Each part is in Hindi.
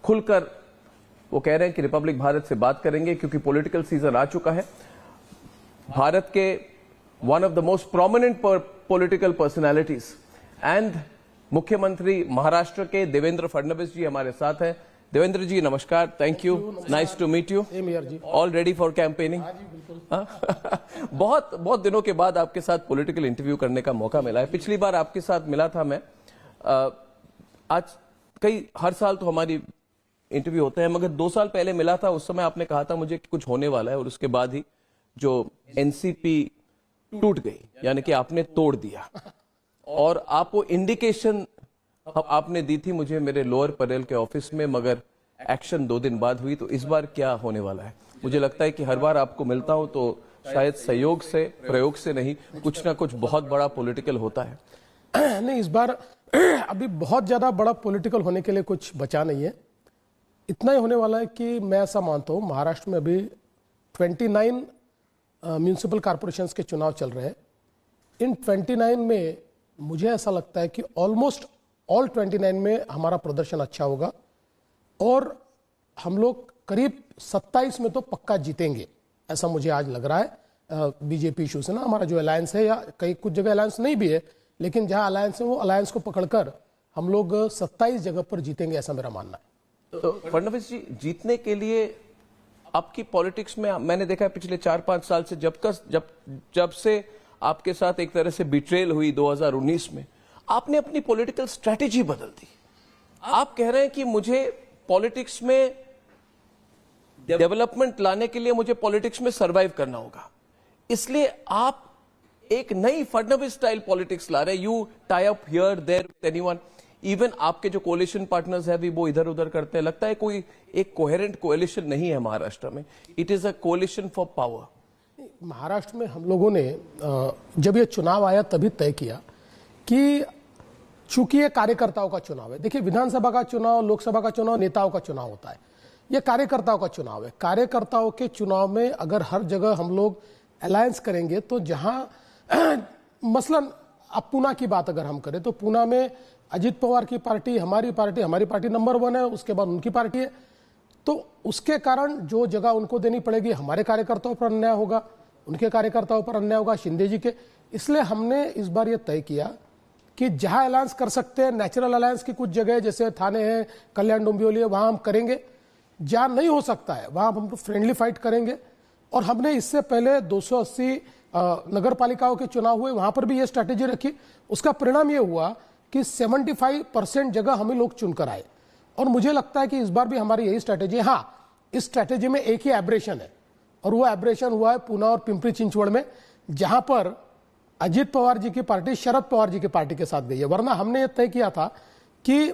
खुलकर वो कह रहे हैं कि रिपब्लिक भारत से बात करेंगे, क्योंकि पॉलिटिकल सीजन आ चुका है। भारत के one of the most prominent political personalities and मुख्यमंत्री महाराष्ट्र के देवेंद्र फडणवीस जी हमारे साथ हैं। देवेंद्र जी नमस्कार, thank you, nice to meet you. All ready for campaigning? बहुत दिनों के बाद आपके साथ पॉलिटिकल इंटरव्यू करने का मौका मिला है। पिछली बार आपके साथ मिला था मैं, आज हर साल तो हमारी इंटरव्यू होते हैं, मगर 2 साल पहले मिला था, उस समय आपने कहा था मुझे कि कुछ होने वाला है, और उसके बाद ही जो एनसीपी टूट गई, यानी कि आपने तोड़ दिया, और आपको इंडिकेशन आपने दी थी मुझे मेरे लोअर परेल के ऑफिस में, मगर एक्शन 2 दिन बाद हुई। तो इस बार क्या होने वाला है? मुझे लगता है कि हर बार आपको मिलता हूं तो शायद सहयोग से, प्रयोग से नहीं, कुछ ना कुछ बहुत बड़ा पॉलिटिकल होता है। नहीं, इस बार अभी बहुत ज्यादा बड़ा पॉलिटिकल होने के लिए कुछ बचा नहीं है। इतना ही होने वाला है कि मैं ऐसा मानता हूं, महाराष्ट्र में अभी 29 म्यूनिसिपल कॉर्पोरेशंस के चुनाव चल रहे हैं। इन 29 में मुझे ऐसा लगता है कि ऑलमोस्ट ऑल 29 में हमारा प्रदर्शन अच्छा होगा, और हम लोग करीब 27 में तो पक्का जीतेंगे, ऐसा मुझे आज लग रहा है। बीजेपी शिवसेना हमारा जो अलायंस है, या कई कुछ जगह अलायंस नहीं भी है, लेकिन जहां अलायंस है वो अलायंस को पकड़कर हम लोग 27 जगह पर जीतेंगे, ऐसा मेरा मानना है। तो फडणवीस जी, जीतने के लिए आपकी पॉलिटिक्स में मैंने देखा है पिछले 4-5 साल से, जब से आपके साथ एक तरह से बिट्रेल हुई 2019 में, आपने अपनी पॉलिटिकल स्ट्रैटेजी बदल दी। आप कह रहे हैं कि मुझे पॉलिटिक्स में डेवलपमेंट लाने के लिए मुझे पॉलिटिक्स में सरवाइव करना होगा, इसलिए आप एक नई फडणवीस स्टाइल पॉलिटिक्स ला रहे हैं। You tie up here there with anyone, even आपके जो कोalition पार्टनर्स है भी वो इधर उधर करते हैं। लगता है कोई एक कोहेरेंट कोalition नहीं है महाराष्ट्र में, it is a कोalition for power. Maharashtra में हम लोगों ने जब ये चुनाव आया तभी तय किया कि चूंकि ये कार्यकर्ताओं का चुनाव है। देखिए, विधानसभा का चुनाव, लोकसभा का चुनाव नेताओं का चुनाव होता है, ये कार्यकर्ताओं का चुनाव है। कार्यकर्ताओं के चुनाव में अगर हर जगह हम लोग अलायंस करेंगे, तो जहां मसलन अब पूना की बात अगर हम करें, तो पूना में अजित पवार की पार्टी, हमारी पार्टी नंबर 1 है, उसके बाद उनकी पार्टी है, तो उसके कारण जो जगह उनको देनी पड़ेगी, हमारे कार्यकर्ताओं पर अन्याय होगा, उनके कार्यकर्ताओं पर अन्याय होगा, शिंदे जी के। इसलिए हमने इस बार ये तय किया कि जहां अलायंस कर सकते हैं, नेचुरल अलायंस की कुछ जगह जैसे थाने हैं, कल्याण डोंबिवली है, वहां हम करेंगे। जहां नहीं हो सकता है वहां हम फ्रेंडली फाइट करेंगे। और हमने इससे पहले 280 नगर पालिकाओं के चुनाव हुए, वहां पर भी ये स्ट्रैटेजी रखी। उसका परिणाम ये हुआ कि 75% जगह हमें लोग चुनकर आए, और मुझे लगता है कि इस बार भी हमारी यही स्ट्रैटेजी है। हाँ, इस स्ट्रैटेजी में एक ही एब्रेशन है, और वो एब्रेशन हुआ है पूना और पिंपरी चिंचवड़ में, जहां पर अजित पवार जी की पार्टी शरद पवार जी की पार्टी के साथ गई है। वरना हमने ये तय किया था कि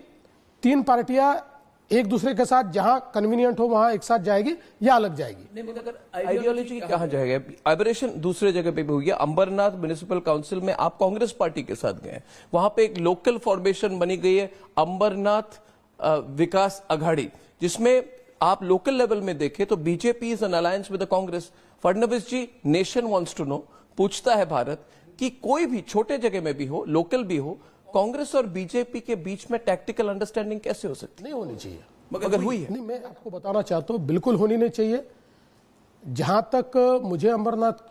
3 पार्टियां एक दूसरे के साथ जहां कन्वीनियंट हो वहां एक साथ जाएगी या अलग जाएगी। नहीं, मगर आइडियोलॉजी कहां जाएगा? एबरेशन दूसरे जगह पे भी हुई है। अंबरनाथ म्युनिसिपल काउंसिल में आप कांग्रेस पार्टी के साथ गए, वहां पे एक लोकल फॉर्मेशन बनी गई है, अंबरनाथ विकास अघाड़ी, जिसमें आप लोकल लेवल में देखें तो BJP is an alliance with the Congress. Fadnavis ji, nation wants to know, पूछता है भारत कि कोई भी छोटे जगह में भी हो, लोकल भी हो, कांग्रेस और बीजेपी के बीच में टैक्टिकल अंडरस्टैंडिंग कैसे हो सकती? नहीं होनी चाहिए, मगर हुई है। नहीं, मैं आपको बताना चाहता हूं, बिल्कुल होनी नहीं चाहिए। जहां तक मुझे अंबरनाथ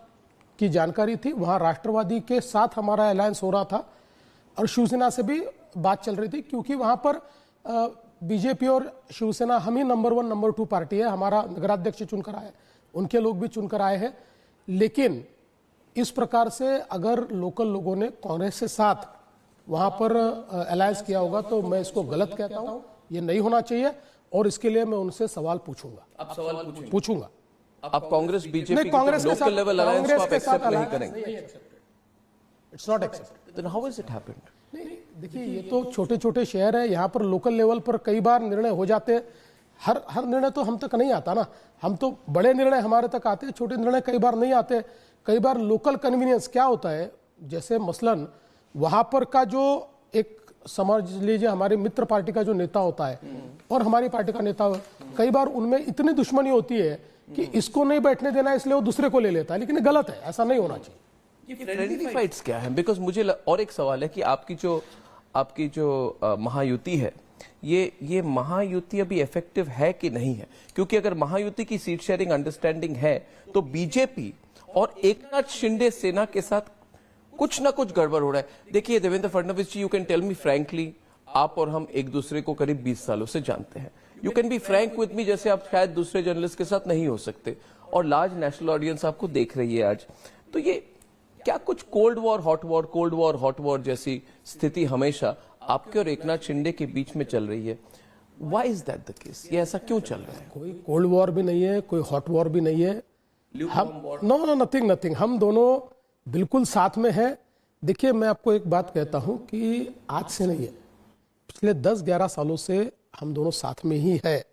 की जानकारी थी, वहां राष्ट्रवादी के साथ हमारा अलायंस हो रहा था, और शिवसेना से भी बात चल रही थी, क्योंकि वहां पर बीजेपी और शिवसेना हम ही नंबर 1 नंबर 2 पार्टी है। हमारा नगराध्यक्ष चुनकर आए, उनके लोग भी चुनकर आए हैं। लेकिन इस प्रकार से अगर लोकल लोगों ने कांग्रेस के साथ वहां पर अलायंस किया होगा, तो मैं इसको गलत कहता हूं, ये नहीं होना चाहिए, और इसके लिए मैं उनसे सवाल पूछूंगा। आप सवाल पूछूंगा। आप Congress BJP local level alliance को आप एक्सेप्ट नहीं करेंगे? It's not accepted. Then how is it happened? नहीं, देखिए, ये तो छोटे छोटे शहर है, यहाँ पर लोकल लेवल पर कई बार निर्णय हो जाते हैं। हर निर्णय तो हम तक नहीं आता ना, हम तो बड़े निर्णय हमारे तक आते हैं, छोटे निर्णय कई बार नहीं आते। कई बार लोकल कन्वीनियंस क्या होता है, जैसे मसलन वहां पर का जो एक समझ लीजिए हमारे मित्र पार्टी का जो नेता होता है और हमारी पार्टी का नेता, कई बार उनमें इतनी दुश्मनी होती है कि इसको नहीं बैठने देना, इसलिए वो दूसरे को ले लेता है, लेकिन ये गलत है, ऐसा नहीं होना चाहिए। फ्रेंडली फाइट्स क्या है? बिकॉज मुझे और एक सवाल है कि आपकी जो महायुति है ये महायुति अभी इफेक्टिव है कि नहीं है? क्योंकि अगर महायुति की सीट शेयरिंग अंडरस्टैंडिंग है तो बीजेपी और एकनाथ शिंदे सेना के साथ कुछ ना कुछ गड़बड़ हो रहा है। देखिए Devendra Fadnavis ji, you can tell me frankly, आप और हम एक दूसरे को करीब 20 सालों से जानते हैं। You can be frank with me, जैसे आप शायद दूसरे जर्नलिस्ट के साथ नहीं हो सकते, और लार्ज नेशनल ऑडियंस आपको देख रही है आज। तो ये क्या कुछ कोल्ड वॉर हॉट वॉर जैसी स्थिति हमेशा आपके और एकनाथ शिंदे के बीच में चल रही है? Why is that the case? ये ऐसा क्यों चल रहा है? कोई कोल्ड वॉर भी नहीं है, कोई हॉट वॉर भी नहीं है। हम नो नथिंग, हम दोनों बिल्कुल साथ में हैं। देखिए, मैं आपको एक बात कहता हूं कि आज से नहीं है, पिछले 10-11 सालों से हम दोनों साथ में ही है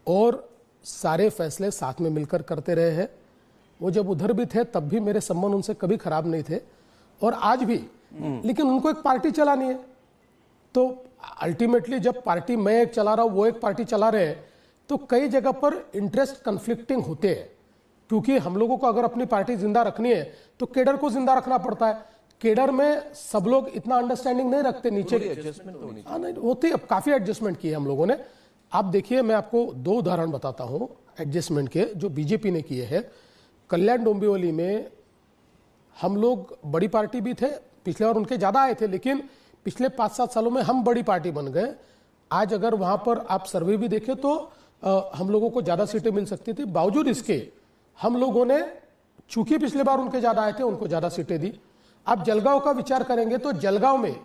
और सारे फैसले साथ में मिलकर करते रहे हैं। वो जब उधर भी थे तब भी मेरे संबंध उनसे कभी खराब नहीं थे और आज भी। लेकिन उनको एक पार्टी चलानी है, तो अल्टीमेटली जब पार्टी मैं एक चला रहा हूं, वो एक पार्टी चला रहे हैं, तो कई जगह पर इंटरेस्ट कन्फ्लिक्टिंग होते हैं। क्योंकि हम लोगों को अगर अपनी पार्टी जिंदा रखनी है तो केडर को जिंदा रखना पड़ता है। केडर में सब लोग इतना अंडरस्टैंडिंग नहीं रखते, नीचे एडजस्टमेंट तो होनी चाहिए। नहीं होती, अब काफी एडजस्टमेंट किए हम लोगों ने। आप देखिए, मैं आपको 2 उदाहरण बताता हूं एडजस्टमेंट के जो बीजेपी ने किए हैं। कल्याण डोंबिवली में हम लोग बड़ी पार्टी भी थे, पिछले बार उनके ज्यादा आए थे, लेकिन पिछले 5-7 सालों में हम बड़ी पार्टी बन गए। आज अगर वहां पर आप सर्वे भी देखें तो हम लोगों को ज्यादा सीटें मिल सकती थी। बावजूद इसके हम लोगों ने, चूंकि पिछले बार उनके ज्यादा आए थे, उनको ज्यादा सीटें दी। आप जलगांव का विचार करेंगे तो जलगांव में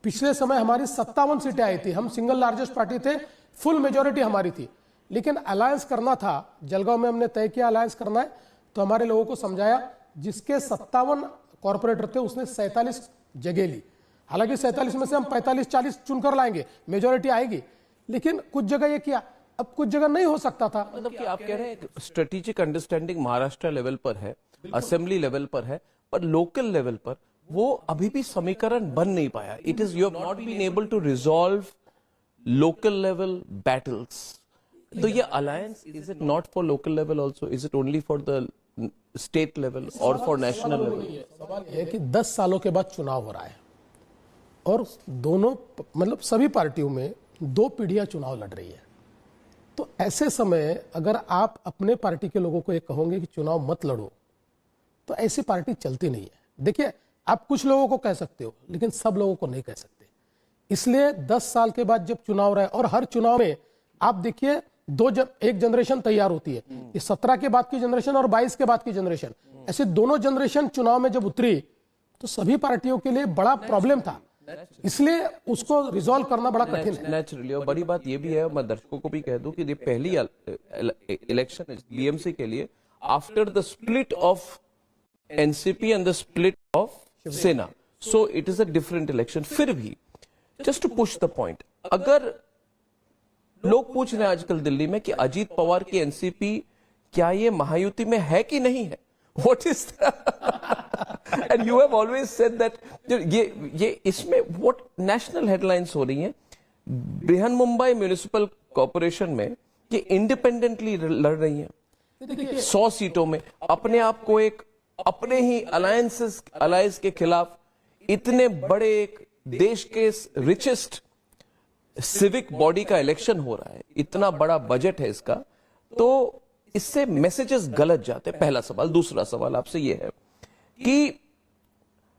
पिछले समय हमारी 57 सीटें आई थी। हम सिंगल लार्जेस्ट पार्टी थे, फुल मेजोरिटी हमारी थी, लेकिन अलायंस करना था। जलगांव में हमने तय किया अलायंस करना है, तो हमारे लोगों को समझाया, जिसके 57 कॉर्पोरेटर थे उसने 47 जगह ली। हालांकि 47 में से हम 45-40 चुनकर लाएंगे, मेजोरिटी आएगी, लेकिन कुछ जगह ये किया, अब कुछ जगह नहीं हो सकता था। मतलब कि आप कह रहे हैं स्ट्रेटेजिक अंडरस्टैंडिंग महाराष्ट्र लेवल पर है, असेंबली लेवल पर है, पर लोकल लेवल पर वो अभी भी समीकरण बन नहीं पाया। It is, you have not been able to resolve local level battles. तो ये alliance, is it not for local level also? Is it only for the state level और फॉर नेशनल लेवल? सवाल यह है कि 10 सालों के बाद चुनाव हो रहा है और दोनों, मतलब सभी पार्टियों में 2 पीढ़ियां चुनाव लड़ रही है। तो ऐसे समय अगर आप अपने पार्टी के लोगों को ये कहोगे कि चुनाव मत लड़ो, तो ऐसी पार्टी चलती नहीं है। देखिए, आप कुछ लोगों को कह सकते हो, लेकिन सब लोगों को नहीं कह सकते। इसलिए 10 साल के बाद जब चुनाव रहे, और हर चुनाव में आप देखिए एक जनरेशन तैयार होती है, ये 17 के बाद की जनरेशन और 22 के बाद की जनरेशन, ऐसे दोनों जनरेशन चुनाव में जब उतरी तो सभी पार्टियों के लिए बड़ा प्रॉब्लम था। इसलिए उसको रिजॉल्व करना बड़ा कठिन है। नेचुरली। और बड़ी बात यह भी है, मैं दर्शकों को भी कह दूं कि ये पहली इलेक्शन है बीएमसी के लिए after the split of NCP and the split of Sena, so it is a different election. फिर भी just to push the point, अगर लोग पूछ रहे हैं आजकल दिल्ली में कि अजीत पवार की एनसीपी क्या ये महायुति में है कि नहीं है, what is and you have always said that ये इसमें व्हाट नेशनल हेडलाइंस हो रही हैं बृहन मुंबई म्युनिसिपल कॉर्पोरेशन में, ये इंडिपेंडेंटली लड़ रही हैं 100 सीटों में, अपने आप को एक अपने ही अलायंस के खिलाफ। इतने बड़े एक देश के रिचेस्ट सिविक बॉडी का इलेक्शन हो रहा है, इतना बड़ा बजट है इसका, तो इससे मैसेजेस गलत जाते हैं। पहला सवाल। दूसरा सवाल आपसे यह है कि